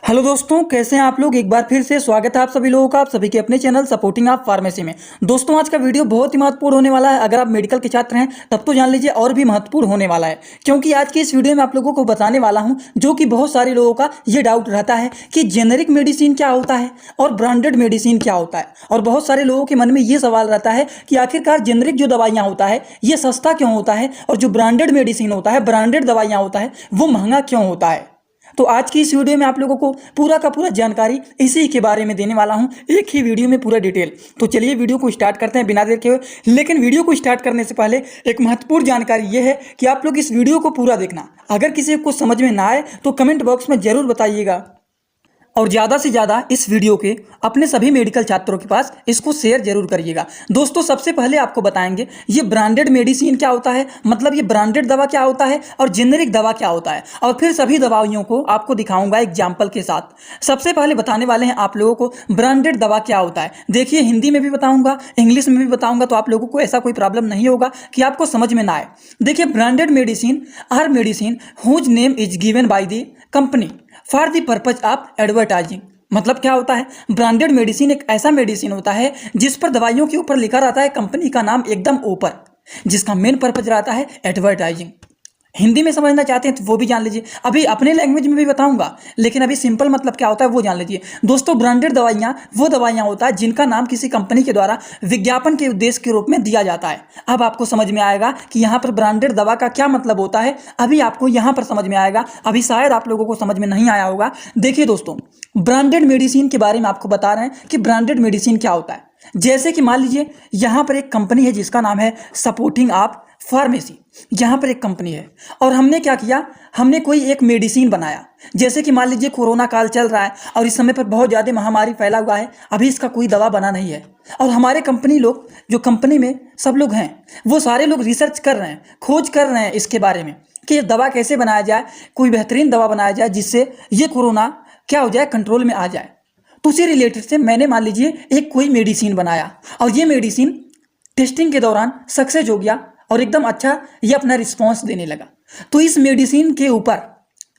Hello दोस्तों, कैसे हैं आप लोग। एक बार फिर से स्वागत है आप सभी लोगों का, आप सभी के अपने चैनल सपोर्टिंग आप फार्मेसी में। दोस्तों, आज का वीडियो बहुत ही महत्वपूर्ण होने वाला है। अगर आप मेडिकल के छात्र हैं तब तो जान लीजिए और भी महत्वपूर्ण होने वाला है, क्योंकि आज की इस वीडियो में आप लोगों को बताने वाला हूं जो कि बहुत सारे लोगों का ये डाउट रहता है कि जेनेरिक मेडिसिन क्या होता है और ब्रांडेड मेडिसिन क्या होता है। और बहुत सारे लोगों के मन में ये सवाल रहता है कि आखिरकार जेनेरिक जो दवाइयाँ होता है ये सस्ता क्यों होता है और जो ब्रांडेड मेडिसिन होता है, ब्रांडेड दवाइयाँ होता है, वो महंगा क्यों होता है। तो आज की इस वीडियो में आप लोगों को पूरा का पूरा जानकारी इसी के बारे में देने वाला हूं, एक ही वीडियो में पूरा डिटेल। तो चलिए वीडियो को स्टार्ट करते हैं बिना देर के हुए। लेकिन वीडियो को स्टार्ट करने से पहले एक महत्वपूर्ण जानकारी यह है कि आप लोग इस वीडियो को पूरा देखना। अगर किसी को समझ में ना आए तो कमेंट बॉक्स में जरूर बताइएगा, और ज़्यादा से ज़्यादा इस वीडियो के अपने सभी मेडिकल छात्रों के पास इसको शेयर जरूर करिएगा। दोस्तों, सबसे पहले आपको बताएंगे ये ब्रांडेड मेडिसिन क्या होता है, मतलब ये ब्रांडेड दवा क्या होता है और जेनेरिक दवा क्या होता है, और फिर सभी दवाइयों को आपको दिखाऊंगा एग्जाम्पल के साथ। सबसे पहले बताने वाले हैं आप लोगों को ब्रांडेड दवा क्या होता है। देखिए, हिंदी में भी बताऊँगा, इंग्लिश में भी बताऊँगा, तो आप लोगों को ऐसा कोई प्रॉब्लम नहीं होगा कि आपको समझ में ना आए। देखिए, branded medicine are medicine whose name is given by the company for the purpose of advertising. मतलब क्या होता है, ब्रांडेड मेडिसिन एक ऐसा मेडिसिन होता है जिस पर दवाइयों के ऊपर लिखा रहता है कंपनी का नाम एकदम ऊपर, जिसका मेन पर्पज रहता है एडवर्टाइजिंग। हिंदी में समझना चाहते हैं तो वो भी जान लीजिए, अभी अपने लैंग्वेज में भी बताऊंगा, लेकिन अभी सिंपल मतलब क्या होता है वो जान लीजिए। दोस्तों, ब्रांडेड दवाइयाँ वो दवाइयाँ होता है जिनका नाम किसी कंपनी के द्वारा विज्ञापन के उद्देश्य के रूप में दिया जाता है। अब आपको समझ में आएगा कि यहाँ पर ब्रांडेड दवा का क्या मतलब होता है, अभी आपको यहाँ पर समझ में आएगा, अभी शायद आप लोगों को समझ में नहीं आया होगा। देखिए दोस्तों, ब्रांडेड मेडिसिन के बारे में आपको बता रहे हैं कि ब्रांडेड मेडिसिन क्या होता है। जैसे कि मान लीजिए यहाँ पर एक कंपनी है जिसका नाम है सपोर्टिंग आप फार्मेसी। यहाँ पर एक कंपनी है और हमने क्या किया, हमने कोई एक मेडिसिन बनाया। जैसे कि मान लीजिए कोरोना काल चल रहा है और इस समय पर बहुत ज़्यादा महामारी फैला हुआ है, अभी इसका कोई दवा बना नहीं है, और हमारे कंपनी लोग, जो कंपनी में सब लोग हैं, वो सारे लोग रिसर्च कर रहे हैं, खोज कर रहे हैं इसके बारे में कि दवा कैसे बनाया जाए, कोई बेहतरीन दवा बनाया जाए जिससे ये कोरोना क्या हो जाए, कंट्रोल में आ जाए। तो उसी रिलेटेड से मैंने मान लीजिए एक कोई मेडिसिन बनाया और ये मेडिसिन टेस्टिंग के दौरान सक्सेस हो गया और एकदम अच्छा ये अपना रिस्पॉन्स देने लगा। तो इस मेडिसिन के ऊपर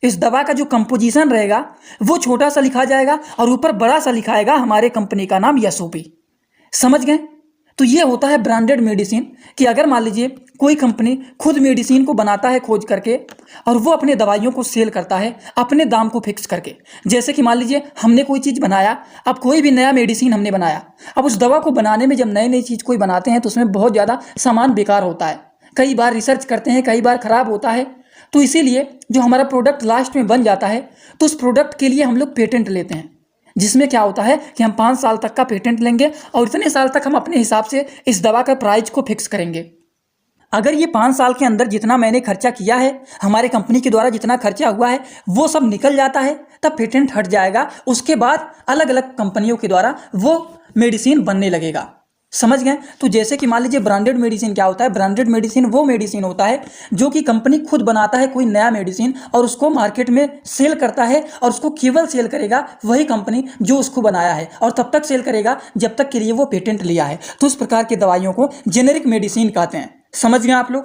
इस दवा का जो कंपोजिशन रहेगा वो छोटा सा लिखा जाएगा और ऊपर बड़ा सा लिखाएगा हमारे कंपनी का नाम एसओपी। समझ गए। तो ये होता है ब्रांडेड मेडिसिन, कि अगर मान लीजिए कोई कंपनी खुद मेडिसिन को बनाता है खोज करके और वो अपने दवाइयों को सेल करता है अपने दाम को फिक्स करके। जैसे कि मान लीजिए हमने कोई चीज़ बनाया, अब कोई भी नया मेडिसिन हमने बनाया, अब उस दवा को बनाने में जब नई नई चीज़ कोई बनाते हैं तो उसमें बहुत ज़्यादा सामान बेकार होता है, कई बार रिसर्च करते हैं, कई बार ख़राब होता है। तो इसीलिए जो हमारा प्रोडक्ट लास्ट में बन जाता है तो उस प्रोडक्ट के लिए हम लोग पेटेंट लेते हैं, जिसमें क्या होता है कि हम 5 साल तक का पेटेंट लेंगे और इतने साल तक हम अपने हिसाब से इस दवा का प्राइस को फिक्स करेंगे। अगर ये 5 साल के अंदर जितना मैंने खर्चा किया है, हमारे कंपनी के द्वारा जितना खर्चा हुआ है, वो सब निकल जाता है, तब पेटेंट हट जाएगा। उसके बाद अलग अलग कंपनियों के द्वारा वो मेडिसिन बनने लगेगा। समझ गए। तो जैसे कि मान लीजिए ब्रांडेड मेडिसिन क्या होता है, ब्रांडेड मेडिसिन वो मेडिसिन होता है जो कि कंपनी खुद बनाता है कोई नया मेडिसिन और उसको मार्केट में सेल करता है, और उसको केवल सेल करेगा वही कंपनी जो उसको बनाया है, और तब तक सेल करेगा जब तक के लिए वो पेटेंट लिया है। तो इस प्रकार की दवाइयों को जेनेरिक मेडिसिन कहते हैं। समझ गए आप लोग।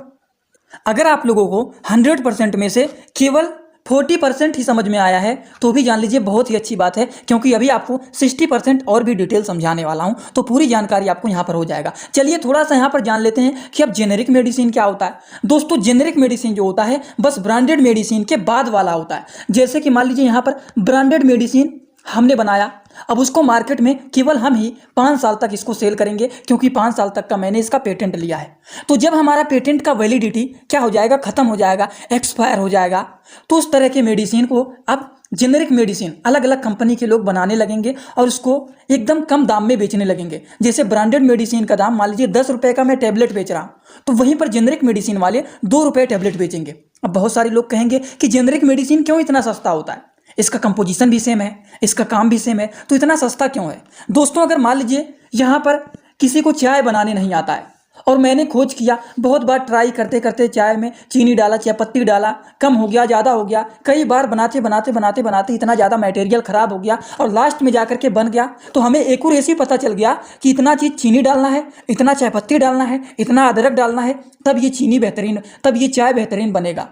अगर आप लोगों को 100% में से केवल 40% ही समझ में आया है तो भी जान लीजिए बहुत ही अच्छी बात है, क्योंकि अभी आपको 60% और भी डिटेल समझाने वाला हूं, तो पूरी जानकारी आपको यहां पर हो जाएगा। चलिए थोड़ा सा यहां पर जान लेते हैं कि अब जेनेरिक मेडिसिन क्या होता है। दोस्तों, जेनेरिक मेडिसिन जो होता है बस ब्रांडेड मेडिसिन के बाद वाला होता है। जैसे कि मान लीजिए यहां पर ब्रांडेड मेडिसिन हमने बनाया, अब उसको मार्केट में केवल हम ही 5 साल तक इसको सेल करेंगे, क्योंकि 5 साल तक का मैंने इसका पेटेंट लिया है। तो जब हमारा पेटेंट का वैलिडिटी क्या हो जाएगा, खत्म हो जाएगा, एक्सपायर हो जाएगा, तो उस तरह के मेडिसिन को अब जेनेरिक मेडिसिन अलग अलग कंपनी के लोग बनाने लगेंगे और उसको एकदम कम दाम में बेचने लगेंगे। जैसे ब्रांडेड मेडिसिन का दाम मान लीजिए 10 रुपये का मैं टैबलेट बेच रहा हूँ, तो वहीं पर जेनेरिक मेडिसिन वाले 2 रुपये टैबलेट बेचेंगे। अब बहुत सारे लोग कहेंगे कि जेनेरिक मेडिसिन क्यों इतना सस्ता होता है, इसका कंपोजिशन भी सेम है, इसका काम भी सेम है, तो इतना सस्ता क्यों है। दोस्तों, अगर मान लीजिए यहाँ पर किसी को चाय बनाने नहीं आता है और मैंने खोज किया, बहुत बार ट्राई करते करते चाय में चीनी डाला, चाय पत्ती डाला, कम हो गया, ज़्यादा हो गया, कई बार बनाते बनाते बनाते बनाते इतना ज़्यादा मटेरियल ख़राब हो गया और लास्ट में जा करके बन गया, तो हमें एक्यूरेसी पता चल गया कि इतना चीज़ चीनी डालना है, इतना चाय पत्ती डालना है, इतना अदरक डालना है, तब ये चीनी बेहतरीन, तब ये चाय बेहतरीन बनेगा।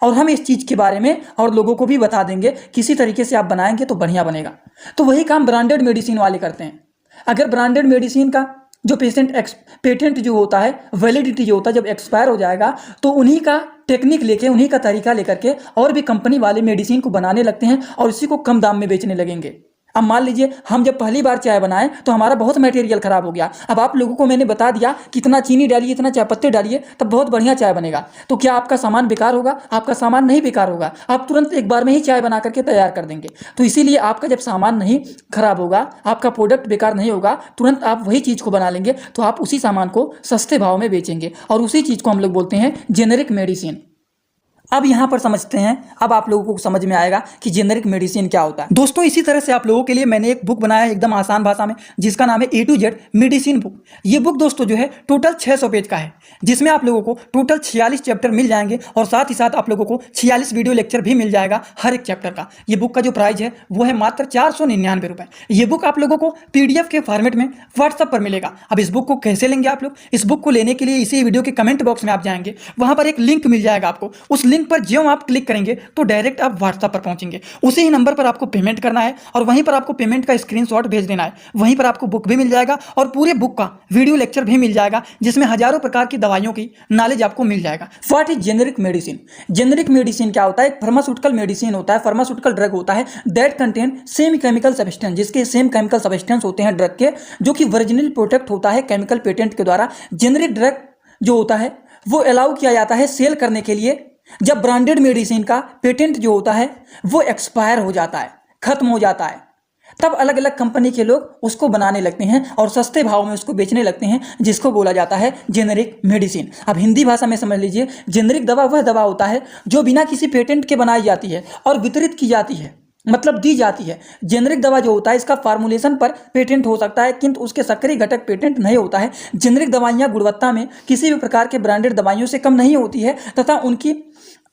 और हम इस चीज़ के बारे में और लोगों को भी बता देंगे, किसी तरीके से आप बनाएंगे तो बढ़िया बनेगा। तो वही काम ब्रांडेड मेडिसिन वाले करते हैं। अगर ब्रांडेड मेडिसिन का जो पेटेंट जो होता है, वैलिडिटी जो होता है, जब एक्सपायर हो जाएगा तो उन्हीं का टेक्निक लेके, उन्हीं का तरीका लेकर के और भी कंपनी वाले मेडिसिन को बनाने लगते हैं और इसी को कम दाम में बेचने लगेंगे। अब मान लीजिए हम जब पहली बार चाय बनाएं तो हमारा बहुत मटेरियल खराब हो गया। अब आप लोगों को मैंने बता दिया कितना चीनी डालिए, इतना चाय पत्ते डालिए, तब बहुत बढ़िया चाय बनेगा। तो क्या आपका सामान बेकार होगा? आपका सामान नहीं बेकार होगा, आप तुरंत एक बार में ही चाय बना करके तैयार कर देंगे। तो इसीलिए आपका जब सामान नहीं खराब होगा, आपका प्रोडक्ट बेकार नहीं होगा, तुरंत आप वही चीज़ को बना लेंगे तो आप उसी सामान को सस्ते भाव में बेचेंगे और उसी चीज़ को हम लोग बोलते हैं जेनेरिक मेडिसिन। अब यहाँ पर समझते हैं, अब आप लोगों को समझ में आएगा कि जेनेरिक मेडिसिन क्या होता है। दोस्तों इसी तरह से आप लोगों के लिए मैंने एक बुक बनाया है एकदम आसान भाषा में, जिसका नाम है A to Z medicine book. ये बुक दोस्तों जो है टोटल 600 पेज का है, जिसमें आप लोगों को टोटल 46 चैप्टर मिल जाएंगे और साथ ही साथ आप लोगों को 46 वीडियो लेक्चर भी मिल जाएगा हर एक चैप्टर का। ये बुक का जो प्राइस है वो है मात्र 499 रुपये। ये बुक आप लोगों को PDF के फॉर्मेट में व्हाट्सअप पर मिलेगा। अब इस बुक को कैसे लेंगे आप लोग? इस बुक को लेने के लिए इसी वीडियो के कमेंट बॉक्स में आप जाएंगे, वहाँ पर एक लिंक मिल जाएगा आपको। उस लिंक पर ज्यों आप क्लिक करेंगे तो डायरेक्ट आप व्हाट्सएप पर पहुंचेंगे। उसी ही नंबर पर आपको पेमेंट करना है और वहीं पर आपको पेमेंट का स्क्रीनशॉट भेज देना है। वहीं पर आपको बुक भी मिल जाएगा और पूरे बुक का वीडियो लेक्चर भी मिल जाएगा, जिसमें हजारों प्रकार की दवाइयों की नॉलेज आपको मिल जाएगा। What is generic medicine? Generic medicine क्या होता है? एक फार्मास्यूटिकल मेडिसिन होता है, फार्मास्यूटिकल ड्रग होता है that contain same chemical substance, जिसके सेम केमिकल सब्सटेंस होते हैं ड्रग के, जो कि ओरिजिनल प्रोटेक्ट होता है केमिकल पेटेंट के द्वारा। जेनेरिक ड्रग जो होता है वो अलाउ किया जाता है सेल करने के लिए जब ब्रांडेड मेडिसिन का पेटेंट जो होता है वो एक्सपायर हो जाता है, खत्म हो जाता है, तब अलग अलग कंपनी के लोग उसको बनाने लगते हैं और सस्ते भाव में उसको बेचने लगते हैं, जिसको बोला जाता है जेनेरिक मेडिसिन। अब हिंदी भाषा में समझ लीजिए, जेनेरिक दवा वह दवा होता है जो बिना किसी पेटेंट के बनाई जाती है और वितरित की जाती है, मतलब दी जाती है। जेनेरिक दवा जो होता है इसका फार्मूलेशन पर पेटेंट हो सकता है, किंतु उसके सक्रिय घटक पेटेंट नहीं होता है। जेनेरिक दवाइयाँ गुणवत्ता में किसी भी प्रकार के ब्रांडेड दवाइयों से कम नहीं होती है तथा उनकी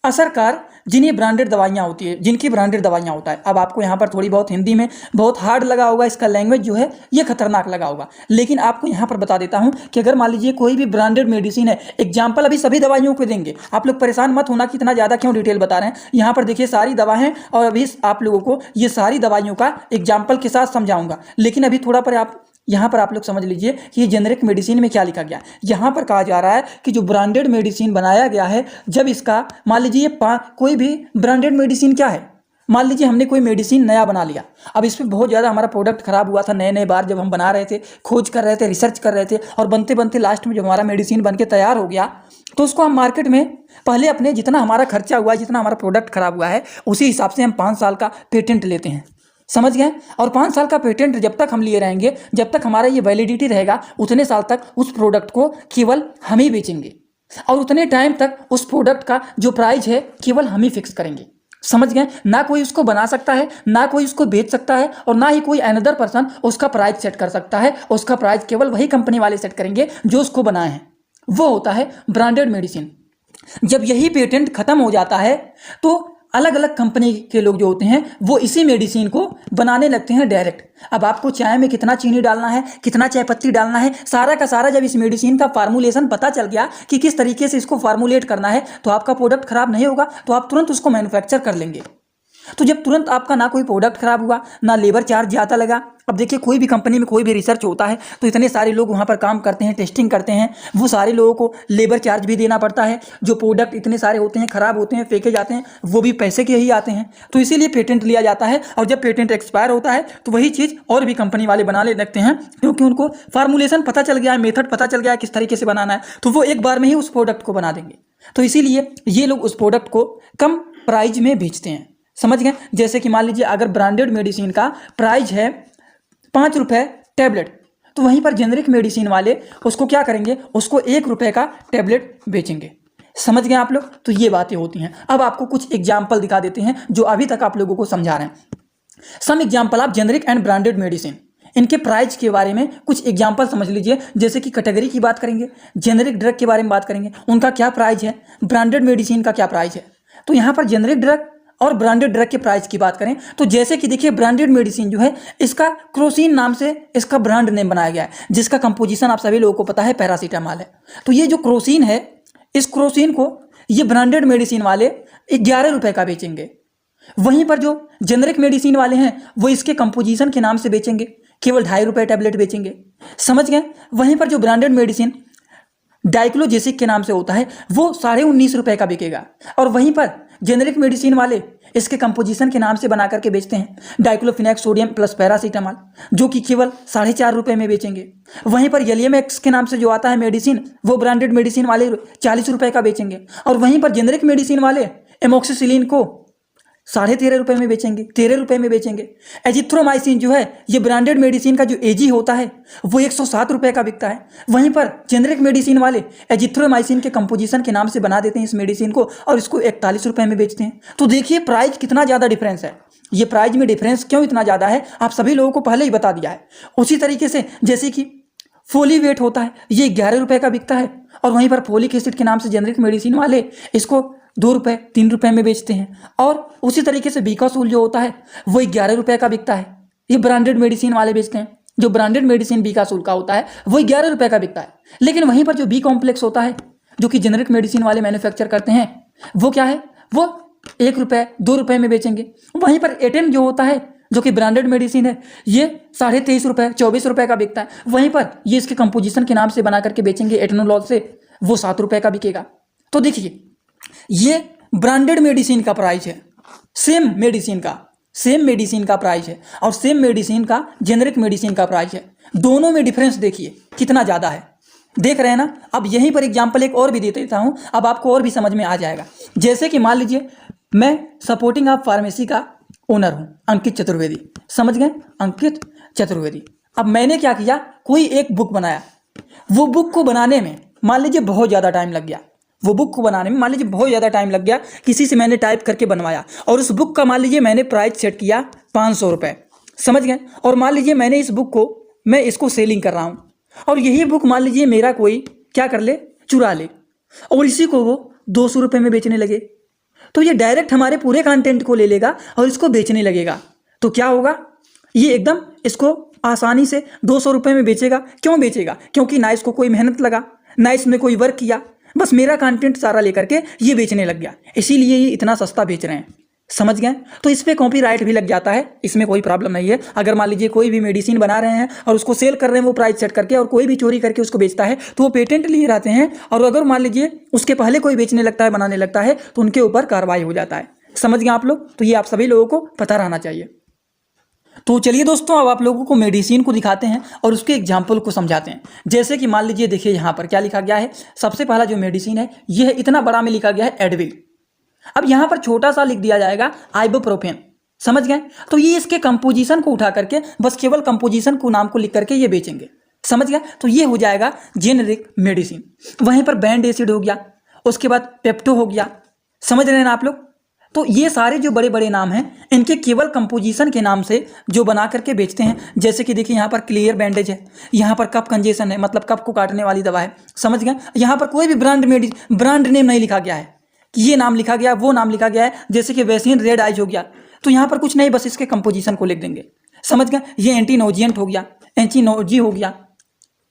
असरकार जिनकी ब्रांडेड दवाइयाँ होता है। अब आपको यहाँ पर थोड़ी बहुत हिंदी में बहुत हार्ड लगा होगा, इसका लैंग्वेज जो है ये खतरनाक लगा होगा, लेकिन आपको यहाँ पर बता देता हूँ कि अगर मान लीजिए कोई भी ब्रांडेड मेडिसिन है, एग्जाम्पल अभी सभी दवाइयों को देंगे, आप लोग परेशान मत होना कि इतना ज़्यादा क्यों डिटेल बता रहे हैं। यहाँ पर देखिए सारी दवा हैं और अभी आप लोगों को ये सारी दवाइयों का एग्जाम्पल के साथ समझाऊंगा, लेकिन अभी थोड़ा पर आप यहाँ पर आप लोग समझ लीजिए कि ये जेनेरिक मेडिसिन में क्या लिखा गया है। यहाँ पर कहा जा रहा है कि जो ब्रांडेड मेडिसिन बनाया गया है, जब इसका मान लीजिए कोई भी ब्रांडेड मेडिसिन क्या है, मान लीजिए हमने कोई मेडिसिन नया बना लिया, अब इस पर बहुत ज़्यादा हमारा प्रोडक्ट खराब हुआ था, नए बार जब हम बना रहे थे, खोज कर रहे थे, रिसर्च कर रहे थे और बनते बनते लास्ट में जब हमारा मेडिसिन बन के तैयार हो गया तो उसको हम मार्केट में पहले अपने जितना हमारा खर्चा हुआ है, जितना हमारा प्रोडक्ट खराब हुआ है, उसी हिसाब से हम 5 साल का पेटेंट लेते हैं, समझ गए। और 5 साल का पेटेंट जब तक हम लिए रहेंगे, जब तक हमारा ये वैलिडिटी रहेगा, उतने साल तक उस प्रोडक्ट को केवल हम ही बेचेंगे और उतने टाइम तक उस प्रोडक्ट का जो प्राइस है केवल हम ही फिक्स करेंगे, समझ गए। ना कोई उसको बना सकता है, ना कोई उसको बेच सकता है और ना ही कोई अनदर पर्सन उसका प्राइस सेट कर सकता है। उसका प्राइस केवल वही कंपनी वाले सेट करेंगे जो उसको बनाए हैं, वो होता है ब्रांडेड मेडिसिन। जब यही पेटेंट खत्म हो जाता है तो अलग अलग कंपनी के लोग जो होते हैं वो इसी मेडिसिन को बनाने लगते हैं डायरेक्ट। अब आपको चाय में कितना चीनी डालना है, कितना चाय पत्ती डालना है, सारा का सारा जब इस मेडिसिन का फार्मूलेशन पता चल गया कि किस तरीके से इसको फार्मूलेट करना है, तो आपका प्रोडक्ट खराब नहीं होगा, तो आप तुरंत उसको मैन्युफैक्चर कर लेंगे। तो जब तुरंत आपका ना कोई प्रोडक्ट खराब हुआ, ना लेबर चार्ज ज़्यादा लगा। अब देखिए कोई भी कंपनी में कोई भी रिसर्च होता है तो इतने सारे लोग वहाँ पर काम करते हैं, टेस्टिंग करते हैं, वो सारे लोगों को लेबर चार्ज भी देना पड़ता है। जो प्रोडक्ट इतने सारे होते हैं, खराब होते हैं, फेंके जाते हैं, वो भी पैसे के ही आते हैं। तो इसीलिए पेटेंट लिया जाता है और जब पेटेंट एक्सपायर होता है तो वही चीज़ और भी कंपनी वाले बनाने लगते हैं, क्योंकि उनको फार्मूलेशन पता चल गया है, मेथड पता चल गया है किस तरीके से बनाना है, तो वो एक बार में ही उस प्रोडक्ट को बना देंगे। तो इसीलिए ये लोग उस प्रोडक्ट को कम प्राइस में बेचते हैं, समझ गए। जैसे कि मान लीजिए अगर ब्रांडेड मेडिसिन का प्राइस है 5 रुपये टैबलेट, तो वहीं पर जेनेरिक मेडिसिन वाले उसको क्या करेंगे, उसको 1 रुपये का टैबलेट बेचेंगे, समझ गए आप लोग। तो ये बातें होती हैं। अब आपको कुछ एग्जाम्पल दिखा देते हैं जो अभी तक आप लोगों को समझा रहे हैं। Some example of generic and branded medicine, इनके प्राइस के बारे में कुछ एग्जाम्पल समझ लीजिए। जैसे कि कैटेगरी की बात करेंगे, जेनेरिक ड्रग के बारे में बात करेंगे, उनका क्या प्राइस है, ब्रांडेड मेडिसिन का क्या प्राइस है। तो यहाँ पर जेनेरिक ड्रग और ब्रांडेड ड्रग के प्राइस की बात करें तो जैसे कि देखिए ब्रांडेड मेडिसिन जो है इसका क्रोसिन नाम से इसका ब्रांड नेम बनाया गया है, जिसका कंपोजिशन आप सभी लोगों को पता है पैरासीटामॉल है। तो ये जो क्रोसिन है, इस क्रोसिन को ये ब्रांडेड मेडिसिन वाले 11 रुपए का बेचेंगे। वहीं पर जो जेनरिक मेडिसिन वाले हैं वो इसके कंपोजिशन के नाम से बेचेंगे, केवल 2.5 रुपए टैबलेट बेचेंगे। समझ गए। वहीं पर जो ब्रांडेड मेडिसिन डाइक्लोजेसिक के नाम से होता है वो 19.5 रुपए का बिकेगा। और वहीं पर जेनरिक मेडिसिन वाले इसके कंपोजिशन के नाम से बना करके बेचते हैं डाइक्लोफिनेक सोडियम प्लस पैरासीटामॉल, जो कि केवल 4.5 रुपए में बेचेंगे। वहीं पर येलियमैक्स के नाम से जो आता है मेडिसिन वो ब्रांडेड मेडिसिन वाले 40 रुपए का बेचेंगे। और वहीं पर जेनरिक मेडिसिन वाले एमोक्सिसिलिन को 13.5 रुपए में बेचेंगे, 13 रुपए में बेचेंगे। एजिथ्रोमाइसिन जो है ये ब्रांडेड मेडिसिन का जो एजी होता है वो 107 रुपए का बिकता है। वहीं पर जेनरिक मेडिसिन वाले एजिथ्रोमाइसिन के कंपोजिशन के नाम से बना देते हैं इस मेडिसिन को और इसको 41 रुपए में बेचते हैं। तो देखिए प्राइस कितना ज़्यादा डिफरेंस है। ये प्राइस में डिफरेंस क्यों इतना ज़्यादा है आप सभी लोगों को पहले ही बता दिया है। उसी तरीके से जैसे कि फोलीवेट होता है ये 11 रुपए का बिकता है और वहीं पर फोलिक एसिड के नाम से जेनरिक मेडिसिन वाले इसको 2 रुपए 3 रुपए में बेचते हैं। और उसी तरीके से बीकासूल जो होता है वो 11 रुपए का बिकता है, ये ब्रांडेड मेडिसिन वाले बेचते हैं। जो ब्रांडेड मेडिसिन बीकासूल का होता है वो 11 रुपए का बिकता है। लेकिन वहीं पर जो बी कॉम्प्लेक्स होता है जो कि जेनरिक मेडिसिन वाले मैन्युफैक्चर करते हैं वो क्या है, वो 1 रुपए 2 रुपए में बेचेंगे। वहीं पर एटेन जो होता है जो कि ब्रांडेड मेडिसिन है ये 23.5 रुपए 24 रुपए का बिकता है। वहीं पर ये इसके कंपोजिशन के नाम से बना करके बेचेंगे एटेनोलॉल से, वो 7 रुपए का बिकेगा। तो देखिए ये ब्रांडेड मेडिसिन का प्राइस है, सेम मेडिसिन का प्राइस है और सेम मेडिसिन का जेनरिक मेडिसिन का प्राइस है। दोनों में डिफरेंस देखिए कितना ज़्यादा है, देख रहे हैं ना। अब यहीं पर एग्जांपल एक और भी दे देता हूँ, अब आपको और भी समझ में आ जाएगा। जैसे कि मान लीजिए मैं सपोर्टिंग ऑफ फार्मेसी का ओनर हूँ अंकित चतुर्वेदी, समझ गए, अंकित चतुर्वेदी। अब मैंने क्या किया, कोई एक बुक बनाया, वो बुक को बनाने में मान लीजिए बहुत ज़्यादा टाइम लग गया, किसी से मैंने टाइप करके बनवाया और उस बुक का मान लीजिए मैंने प्राइस सेट किया 500 रुपये, समझ गए। और मान लीजिए मैंने इस बुक को मैं इसको सेलिंग कर रहा हूँ और यही बुक मान लीजिए मेरा कोई क्या कर ले, चुरा ले और इसी को वो 200 रुपये में बेचने लगे, तो ये डायरेक्ट हमारे पूरे कंटेंट को ले लेगा और इसको बेचने लगेगा। तो क्या होगा, ये एकदम इसको आसानी से 200 रुपये में बेचेगा। क्यों बेचेगा, क्योंकि ना इसको कोई मेहनत लगा, ना इसमें कोई वर्क किया, बस मेरा कंटेंट सारा लेकर के ये बेचने लग गया, इसीलिए ये इतना सस्ता बेच रहे हैं, समझ गए। तो इस पर कॉपीराइट भी लग जाता है, इसमें कोई प्रॉब्लम नहीं है। अगर मान लीजिए कोई भी मेडिसिन बना रहे हैं और उसको सेल कर रहे हैं वो प्राइस सेट करके और कोई भी चोरी करके उसको बेचता है तो वो पेटेंट लिए रहते हैं और अगर मान लीजिए उसके पहले कोई बेचने लगता है, बनाने लगता है तो उनके ऊपर कार्रवाई हो जाता है, समझ गए आप लोग। तो ये आप सभी लोगों को पता रहना चाहिए। तो चलिए दोस्तों अब आप लोगों को मेडिसिन को दिखाते हैं और उसके एग्जाम्पल को समझाते हैं। जैसे कि मान लीजिए देखिए यहाँ पर क्या लिखा गया है, सबसे पहला जो मेडिसिन है ये है, इतना बड़ा में लिखा गया है एडविल। अब यहाँ पर छोटा सा लिख दिया जाएगा आइबुप्रोफेन, समझ गए। तो ये इसके कंपोजिशन को उठा करके बस केवल कंपोजिशन को नाम को लिख करके ये बेचेंगे, समझ गए। तो ये हो जाएगा जेनेरिक मेडिसिन। वहीं पर बैंड एसिड हो गया, उसके बाद पेप्टो हो गया, समझ रहे हैं ना आप लोग। तो ये सारे जो बड़े बड़े नाम हैं इनके केवल कंपोजिशन के नाम से जो बना करके बेचते हैं। जैसे कि देखिए यहाँ पर क्लियर बैंडेज है, यहाँ पर कफ कंजेशन है, मतलब कफ को काटने वाली दवा है, समझ गए। यहाँ पर कोई भी ब्रांड नेम नहीं लिखा गया है कि ये नाम लिखा गया वो नाम लिखा गया है। जैसे कि वैक्सीन रेड आइज हो गया तो यहाँ पर कुछ नहीं, बस इसके कंपोजिशन को लिख देंगे, समझ गए। ये एंटीनोजिएंट हो गया, एंटीनोजी हो गया,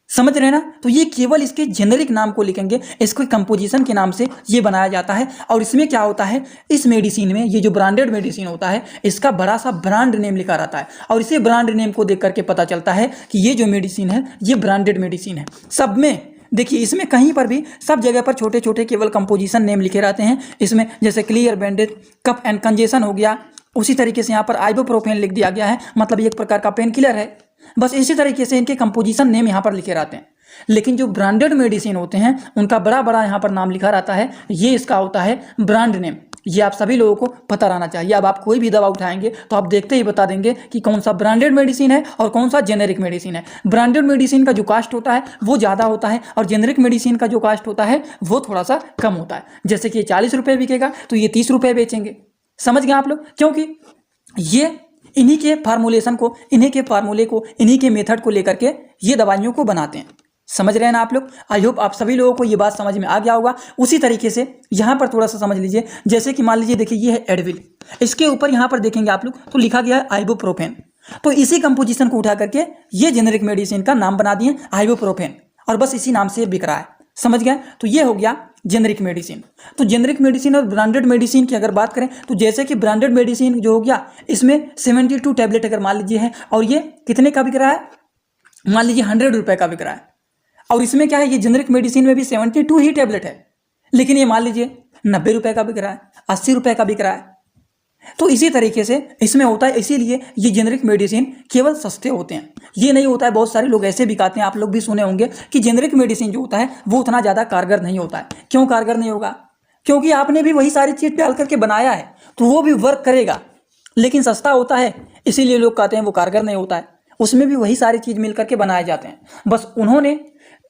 समझ रहे हैं ना। तो ये केवल इसके जेनेरिक नाम को लिखेंगे, इसको कंपोजिशन के नाम से ये बनाया जाता है। और इसमें क्या होता है, इस मेडिसिन में ये जो ब्रांडेड मेडिसिन होता है इसका बड़ा सा ब्रांड नेम लिखा रहता है और इसे ब्रांड नेम को देख करके पता चलता है कि ये जो मेडिसिन है ये ब्रांडेड मेडिसिन है। सब में देखिए इसमें कहीं पर भी सब जगह पर छोटे छोटे केवल कंपोजिशन नेम लिखे रहते हैं। इसमें जैसे clear bandage, cough and congestion हो गया, उसी तरीके से यहाँ पर आइबुप्रोफेन लिख दिया गया है, मतलब ये एक प्रकार का पेन किलर है। बस इसी तरीके से इनके कंपोजिशन नेम यहाँ पर लिखे रहते हैं। लेकिन जो ब्रांडेड मेडिसिन होते हैं उनका बड़ा बड़ा यहाँ पर नाम लिखा रहता है, ये इसका होता है ब्रांड नेम। ये आप सभी लोगों को पता रहना चाहिए। अब आप कोई भी दवा उठाएंगे तो आप देखते ही बता देंगे कि कौन सा ब्रांडेड मेडिसिन है और कौन सा जेनेरिक मेडिसिन है। ब्रांडेड मेडिसिन का जो कास्ट होता है वो ज़्यादा होता है और जेनेरिक मेडिसिन का जो कास्ट होता है वो थोड़ा सा कम होता है। जैसे कि ये 40 रुपये बिकेगा तो ये 30 रुपये बेचेंगे, समझ गए आप लोग, क्योंकि ये इन्हीं के फार्मूलेशन को, इन्हीं के फार्मूले को, इन्हीं के मेथड को लेकर के ये दवाइयों को बनाते हैं, समझ रहे हैं ना आप लोग। आई होप आप सभी लोगों को ये बात समझ में आ गया होगा। उसी तरीके से यहाँ पर थोड़ा सा समझ लीजिए। जैसे कि मान लीजिए देखिए ये है एडविल, इसके ऊपर यहाँ पर देखेंगे आप लोग तो लिखा गया है आइबुप्रोफेन। तो इसी कंपोजिशन को उठा करके ये जेनेरिक मेडिसिन का नाम बना दिए आइबुप्रोफेन और बस इसी नाम से बिक रहा है, समझ गए। तो ये हो गया जेनरिक मेडिसिन। तो जेनरिक मेडिसिन और ब्रांडेड मेडिसिन की अगर बात करें तो जैसे कि ब्रांडेड मेडिसिन जो हो गया, इसमें 72 टैबलेट अगर मान लीजिए है, और ये कितने का बिक रहा है, मान लीजिए 100 रुपये का बिक रहा है। और इसमें क्या है, ये जेनरिक मेडिसिन में भी 72 ही टैबलेट है, लेकिन ये मान लीजिए 90 रुपये का बिक रहा है, 80 रुपये का बिक रहा है। तो इसी तरीके से इसमें होता है, इसीलिए ये जेनरिक मेडिसिन केवल सस्ते होते हैं। ये नहीं होता है, बहुत सारे लोग ऐसे बिकाते हैं, आप लोग भी सुने होंगे कि जेनरिक मेडिसिन जो होता है वो उतना ज़्यादा कारगर नहीं होता है। क्यों कारगर नहीं होगा? क्योंकि आपने भी वही सारी चीज़ डाल करके बनाया है, तो वो भी वर्क करेगा, लेकिन सस्ता होता है, इसीलिए लोग कहते हैं वो कारगर नहीं होता है। उसमें भी वही सारी चीज़ मिल करके बनाए जाते हैं, बस उन्होंने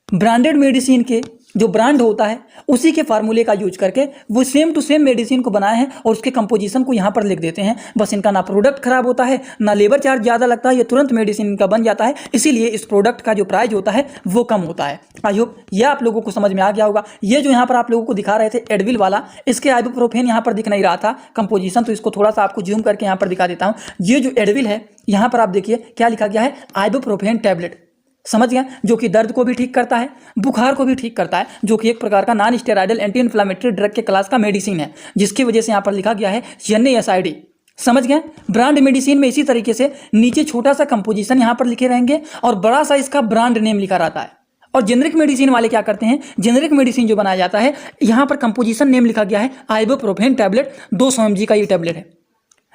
ब्रांडेड मेडिसिन के जो ब्रांड होता है उसी के फार्मूले का यूज करके वो सेम टू सेम मेडिसिन को बनाए हैं और उसके कंपोजिशन को यहाँ पर लिख देते हैं। बस इनका ना प्रोडक्ट खराब होता है, ना लेबर चार्ज ज़्यादा लगता है, ये तुरंत मेडिसिन इनका बन जाता है, इसीलिए इस प्रोडक्ट का जो प्राइस होता है वो कम होता है। आई होप ये आप लोगों को समझ में आ गया होगा। ये जो यहाँ पर आप लोगों को दिखा रहे थे एडविल वाला, इसके आइबुप्रोफेन यहाँ पर दिख नहीं रहा था कंपोजिशन, तो इसको थोड़ा सा आपको जूम करके यहाँ पर दिखा देता हूँ। ये जो एडविल है यहाँ पर आप देखिए क्या लिखा गया है, आइबुप्रोफेन टैबलेट, समझ गया, जो कि दर्द को भी ठीक करता है, बुखार को भी ठीक करता है, जो कि एक प्रकार का non steroidal anti inflammatory drug के क्लास का मेडिसिन है, जिसकी वजह से यहाँ पर लिखा गया है NaSID। समझ गए? ब्रांड मेडिसिन में इसी तरीके से नीचे छोटा सा कंपोजिशन यहाँ पर लिखे रहेंगे और बड़ा सा इसका ब्रांड नेम लिखा रहता है। और जेनरिक मेडिसिन वाले क्या करते हैं, जेनरिक मेडिसिन जो बनाया जाता है यहाँ पर कंपोजिशन नेम लिखा गया है आइबुप्रोफेन टैबलेट, 200 mg का ये टैबलेट है।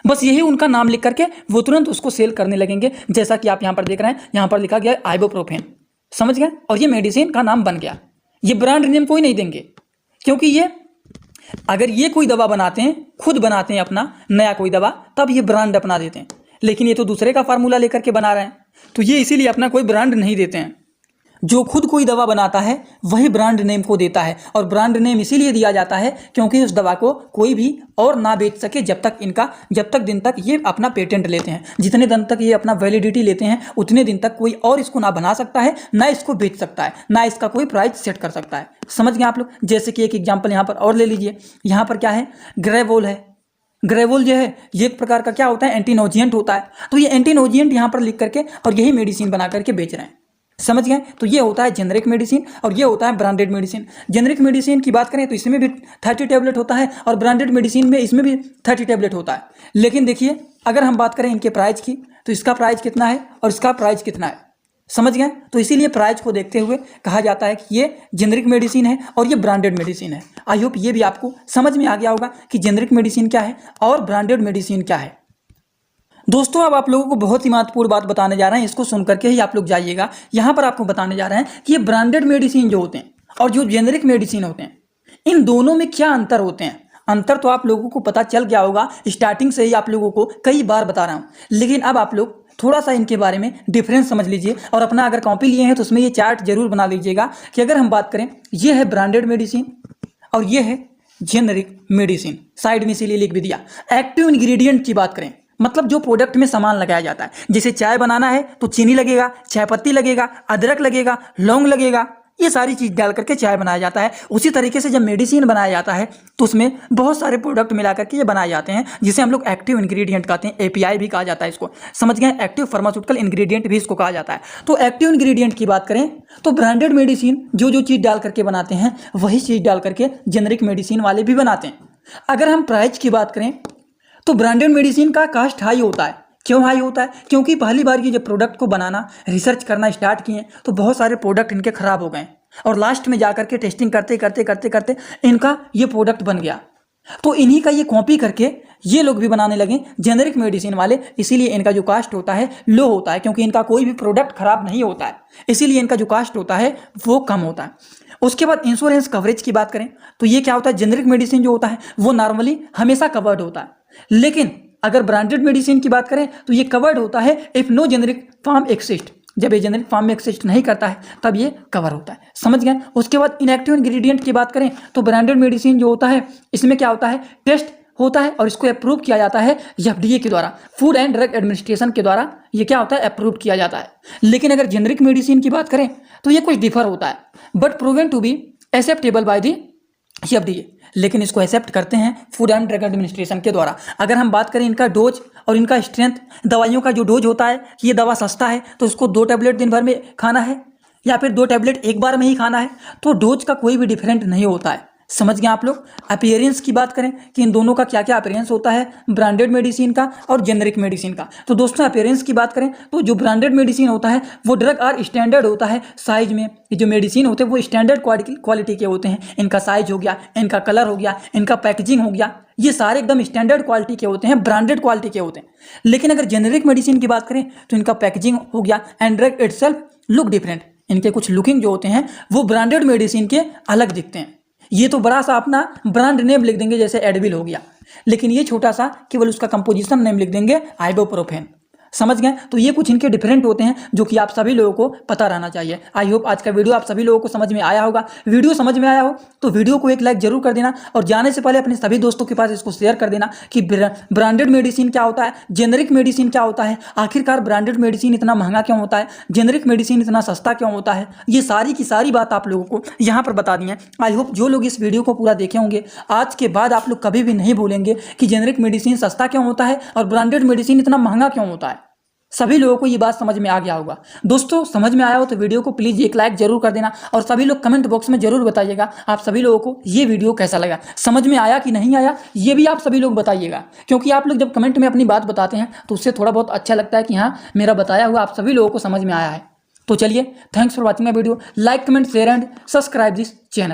बस यही उनका नाम लिख करके वो तुरंत उसको सेल करने लगेंगे, जैसा कि आप यहाँ पर देख रहे हैं, यहाँ पर लिखा गया है आइबुप्रोफेन। समझ गए? और ये मेडिसिन का नाम बन गया। ये ब्रांड नेम कोई नहीं देंगे, क्योंकि ये अगर ये कोई दवा बनाते हैं, खुद बनाते हैं अपना नया कोई दवा, तब ये ब्रांड अपना देते हैं, लेकिन ये तो दूसरे का फार्मूला लेकर के बना रहे हैं, तो ये इसीलिए अपना कोई ब्रांड नहीं देते हैं। जो खुद कोई दवा बनाता है वही ब्रांड नेम को देता है, और ब्रांड नेम इसीलिए दिया जाता है क्योंकि उस दवा को कोई भी और ना बेच सके जब तक दिन तक ये अपना पेटेंट लेते हैं। जितने दिन तक ये अपना वैलिडिटी लेते हैं उतने दिन तक कोई और इसको ना बना सकता है, ना इसको बेच सकता है, ना इसका कोई प्राइस सेट कर सकता है। समझ गए आप लोग? जैसे कि एक एग्जाम्पल यहाँ पर और ले लीजिए, यहाँ पर क्या है, ग्रेवोल है। ग्रेवोल जो है ये एक प्रकार का क्या होता है, एंटीनोजिएंट होता है। तो ये एंटीनोजिएंट यहाँ पर लिख करके और यही मेडिसिन बना करके बेच रहे हैं। समझ गए? तो ये होता है जेनरिक मेडिसिन और ये होता है ब्रांडेड मेडिसिन। जेनरिक मेडिसिन की बात करें तो इसमें भी 30 टैबलेट होता है और ब्रांडेड मेडिसिन में इसमें भी 30 टैबलेट होता है। लेकिन देखिए अगर हम बात करें इनके प्राइस की, तो इसका प्राइस कितना है और इसका प्राइस कितना है। समझ गए? तो इसीलिए प्राइस को देखते हुए कहा जाता है कि ये जेनरिक मेडिसिन है और ये ब्रांडेड मेडिसिन है। आई होप ये भी आपको समझ में आ गया होगा कि जेनरिक मेडिसिन क्या है और ब्रांडेड मेडिसिन क्या है। दोस्तों अब आप लोगों को बहुत ही महत्वपूर्ण बात बताने जा रहे हैं, इसको सुन करके ही आप लोग जाइएगा। यहाँ पर आपको बताने जा रहे हैं कि ये ब्रांडेड मेडिसिन जो होते हैं और जो जेनरिक मेडिसिन होते हैं, इन दोनों में क्या अंतर होते हैं। अंतर तो आप लोगों को पता चल गया होगा, स्टार्टिंग से ही आप लोगों को कई बार बता रहा हूँ, लेकिन अब आप लोग थोड़ा सा इनके बारे में डिफरेंस समझ लीजिए और अपना अगर कॉपी लिए हैं तो उसमें ये चार्ट जरूर बना लीजिएगा कि अगर हम बात करें, ये है ब्रांडेड मेडिसिन और ये है जेनरिक मेडिसिन। साइड में इसीलिए लिख भी दिया। एक्टिव इंग्रेडिएंट की बात करें, मतलब जो प्रोडक्ट में सामान लगाया जाता है, जैसे चाय बनाना है तो चीनी लगेगा, चाय पत्ती लगेगा, अदरक लगेगा, लौंग लगेगा, ये सारी चीज़ डाल करके चाय बनाया जाता है। उसी तरीके से जब मेडिसिन बनाया जाता है तो उसमें बहुत सारे प्रोडक्ट मिला करके ये बनाए जाते हैं, जिसे हम लोग एक्टिव इंग्रेडिएंट कहते हैं। API भी कहा जाता है इसको। समझ गए? एक्टिव फार्मास्यूटिकल इंग्रेडिएंट भी इसको कहा जाता है। तो एक्टिव इंग्रेडिएंट की बात करें तो ब्रांडेड मेडिसिन जो जो चीज़ डाल करके बनाते हैं वही चीज़ डाल करके जेनरिक मेडिसिन वाले भी बनाते हैं। अगर हम प्राइस की बात करें तो ब्रांडेड मेडिसिन का कास्ट हाई होता है। क्यों हाई होता है? क्योंकि पहली बार ये जब प्रोडक्ट को बनाना, रिसर्च करना स्टार्ट किए तो बहुत सारे प्रोडक्ट इनके खराब हो गए और लास्ट में जाकर के टेस्टिंग करते करते करते करते इनका ये प्रोडक्ट बन गया। तो इन्हीं का ये कॉपी करके ये लोग भी बनाने लगे जेनरिक मेडिसिन वाले, इसीलिए इनका जो कास्ट होता है लो होता है, क्योंकि इनका कोई भी प्रोडक्ट खराब नहीं होता है, इसीलिए इनका जो कास्ट होता है वो कम होता है। उसके बाद इंश्योरेंस कवरेज की बात करें तो ये क्या होता है, जेनरिक मेडिसिन जो होता है वो नॉर्मली हमेशा कवर्ड होता है, लेकिन अगर ब्रांडेड मेडिसिन की बात करें तो ये कवर्ड होता है if no generic form exist. जब ये जेनरिक फॉर्म में एक्सिस्ट नहीं करता है तब ये कवर होता है। समझ गए? उसके बाद इनएक्टिव इंग्रेडिएंट की बात करें तो ब्रांडेड मेडिसिन जो होता है इसमें क्या होता है, टेस्ट होता है और इसको अप्रूव किया जाता है FDA के द्वारा, फूड एंड ड्रग एडमिनिस्ट्रेशन के द्वारा ये क्या होता है, अप्रूव किया जाता है। लेकिन अगर जेनरिक मेडिसिन की बात करें तो ये कुछ डिफर होता है, but proven to be acceptable by the FDA, लेकिन इसको एक्सेप्ट करते हैं फूड एंड ड्रग एडमिनिस्ट्रेशन के द्वारा। अगर हम बात करें इनका डोज और इनका स्ट्रेंथ, दवाइयों का जो डोज होता है कि ये दवा सस्ता है तो उसको 2 टैबलेट दिन भर में खाना है या फिर 2 टैबलेट एक बार में ही खाना है, तो डोज का कोई भी डिफरेंट नहीं होता है। समझ गए आप लोग। अपीयरेंस की बात करें कि इन दोनों का क्या क्या अपीयरेंस होता है, ब्रांडेड मेडिसिन का और जेनरिक मेडिसिन का। तो दोस्तों अपीयरेंस की बात करें तो जो ब्रांडेड मेडिसिन होता है वो ड्रग और स्टैंडर्ड होता है साइज में। ये जो मेडिसिन होते हैं वो स्टैंडर्ड क्वालिटी के होते हैं। इनका साइज हो गया, इनका कलर हो गया, इनका पैकेजिंग हो गया, ये सारे एकदम स्टैंडर्ड क्वालिटी के होते हैं, ब्रांडेड क्वालिटी के होते हैं। लेकिन अगर जेनरिक मेडिसिन की बात करें तो इनका पैकेजिंग हो गया and drug itself look different. इनके कुछ लुकिंग जो होते हैं वो ब्रांडेड मेडिसिन के अलग दिखते हैं। ये तो बड़ा सा अपना ब्रांड नेम लिख देंगे जैसे एडविल हो गया, लेकिन ये छोटा सा केवल उसका कंपोजिशन नेम लिख देंगे आइबुप्रोफेन। समझ गए। तो ये कुछ इनके डिफरेंट होते हैं जो कि आप सभी लोगों को पता रहना चाहिए। आई होप आज का वीडियो आप सभी लोगों को समझ में आया होगा। वीडियो समझ में आया हो तो वीडियो को एक लाइक जरूर कर देना और जाने से पहले अपने सभी दोस्तों के पास इसको शेयर कर देना कि ब्रांडेड मेडिसिन क्या होता है, जेनरिक मेडिसिन क्या होता है, आखिरकार ब्रांडेड मेडिसिन इतना महंगा क्यों होता है, जेनरिक मेडिसिन इतना सस्ता क्यों होता है। ये सारी की सारी बात आप लोगों को यहाँ पर बता दी है। आई होप जो लोग इस वीडियो को पूरा देखे होंगे आज के बाद आप लोग कभी भी नहीं भूलेंगे कि जेनरिक मेडिसिन सस्ता क्यों होता है और ब्रांडेड मेडिसिन इतना महंगा क्यों होता है। सभी लोगों को ये बात समझ में आ गया होगा। दोस्तों समझ में आया हो तो वीडियो को प्लीज़ एक लाइक जरूर कर देना और सभी लोग कमेंट बॉक्स में जरूर बताइएगा आप सभी लोगों को ये वीडियो कैसा लगा, समझ में आया कि नहीं आया, ये भी आप सभी लोग बताइएगा। क्योंकि आप लोग जब कमेंट में अपनी बात बताते हैं तो उससे थोड़ा बहुत अच्छा लगता है कि हाँ मेरा बताया हुआ आप सभी लोगों को समझ में आया है। तो चलिए, thanks for watching my video. Like comment share and subscribe this channel.